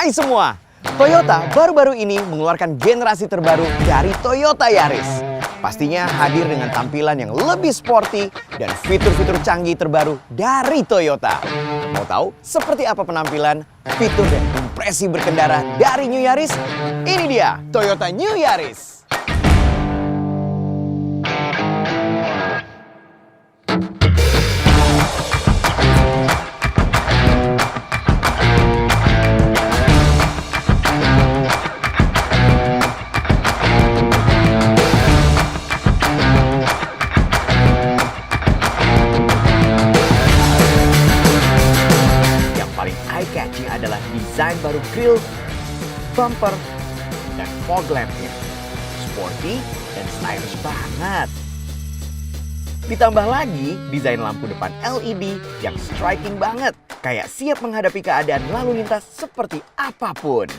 Hai semua, Toyota baru-baru ini mengeluarkan generasi terbaru dari Toyota Yaris. Pastinya hadir dengan tampilan yang lebih sporty dan fitur-fitur canggih terbaru dari Toyota. Mau tahu seperti apa penampilan, fitur dan impresi berkendara dari New Yaris? Ini dia Toyota New Yaris. Eye-catching adalah desain baru grill, bumper, dan fog lamp-nya. Sporty dan stylish banget. Ditambah lagi desain lampu depan LED yang striking banget, kayak siap menghadapi keadaan lalu lintas seperti apapun.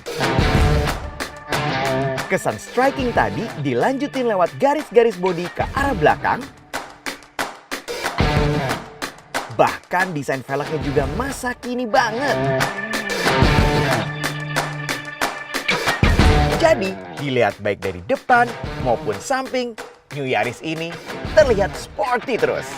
Kesan striking tadi dilanjutin lewat garis-garis bodi ke arah belakang. Bahkan desain velgnya juga masa kini banget. Jadi, dilihat baik dari depan maupun samping, New Yaris ini terlihat sporty terus.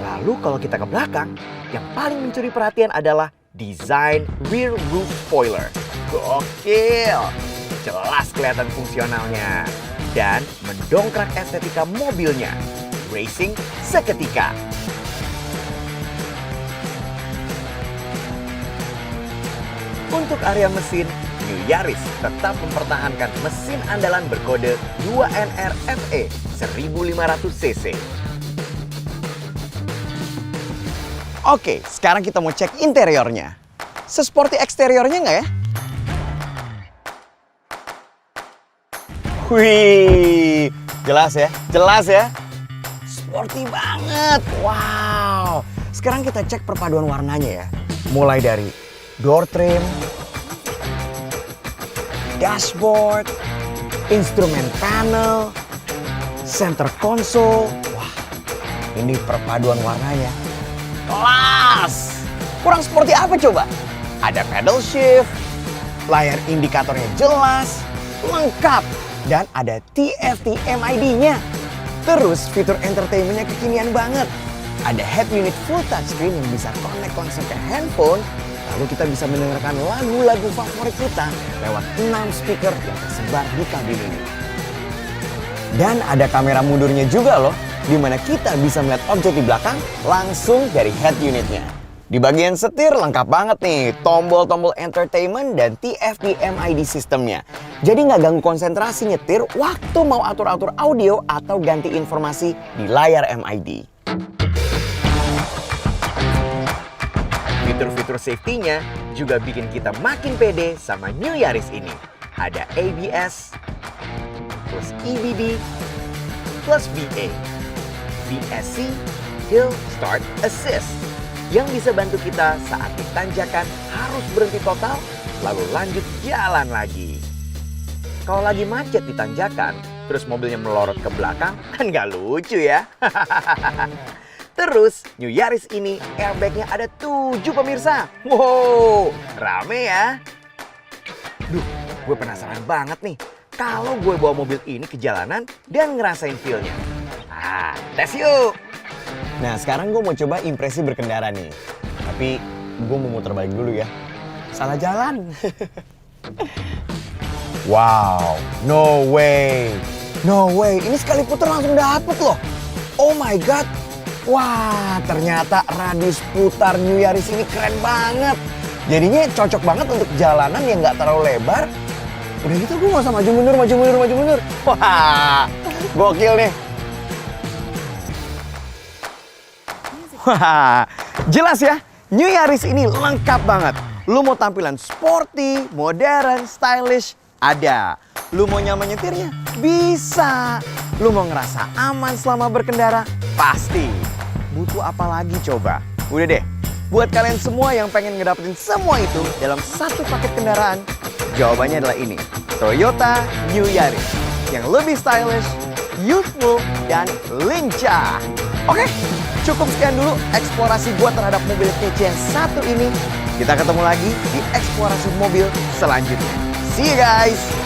Lalu kalau kita ke belakang, yang paling mencuri perhatian adalah desain rear roof spoiler. Gokil! Jelas kelihatan fungsionalnya. Dan mendongkrak estetika mobilnya. Racing seketika. Untuk area mesin, New Yaris tetap mempertahankan mesin andalan berkode 2NR-FE 1500cc. Oke, sekarang kita mau cek interiornya. Sesporty eksteriornya nggak ya? Wih, jelas ya. Sporty banget, wow. Sekarang kita cek perpaduan warnanya ya. Mulai dari door trim, dashboard, instrumen panel, center console. Wah, ini perpaduan warnanya kelas. Kurang sporty apa coba? Ada pedal shift, layar indikatornya jelas, lengkap. Dan ada TFT MID-nya. Terus fitur entertainment-nya kekinian banget. Ada head unit full touchscreen yang bisa connect langsung ke handphone. Lalu kita bisa mendengarkan lagu-lagu favorit kita lewat 6 speaker yang tersebar di kabin ini. Dan ada kamera mundurnya juga loh, di mana kita bisa melihat objek di belakang langsung dari head unitnya. Di bagian setir lengkap banget nih, tombol-tombol entertainment dan TFT MID sistemnya. Jadi nggak ganggu konsentrasi nyetir waktu mau atur-atur audio atau ganti informasi di layar MID. Fitur-fitur safety-nya juga bikin kita makin pede sama New Yaris ini. Ada ABS, plus EBD, plus VA, VSC, Hill Start Assist, yang bisa bantu kita saat ditanjakan harus berhenti total, lalu lanjut jalan lagi. Kalau lagi macet di tanjakan, terus mobilnya melorot ke belakang, kan nggak lucu ya? Terus, New Yaris ini airbag-nya ada 7 pemirsa. Wow, rame ya? Duh, gue penasaran banget nih. Kalau gue bawa mobil ini ke jalanan dan ngerasain feel-nya. Tes yuk! Nah, sekarang gue mau coba impresi berkendara nih. Tapi gue mau muter balik dulu ya. Salah jalan. Wow, no way. Ini sekali putar langsung dapet loh. Oh my god. Wah, ternyata radius putar New Yaris ini keren banget. Jadinya cocok banget untuk jalanan yang nggak terlalu lebar. Udah gitu gue nggak usah maju mundur. Wah, gokil nih. Wah, jelas ya, New Yaris ini lengkap banget. Lu mau tampilan sporty, modern, stylish, ada. Lu mau nyaman nyetirnya? Bisa. Lu mau ngerasa aman selama berkendara? Pasti. Butuh apa lagi coba? Udah deh, buat kalian semua yang pengen ngedapetin semua itu dalam satu paket kendaraan, jawabannya adalah ini. Toyota New Yaris. Yang lebih stylish, youthful, dan lincah. Oke, cukup sekian dulu eksplorasi gua terhadap mobil kece yang satu ini. Kita ketemu lagi di eksplorasi mobil selanjutnya. See you guys!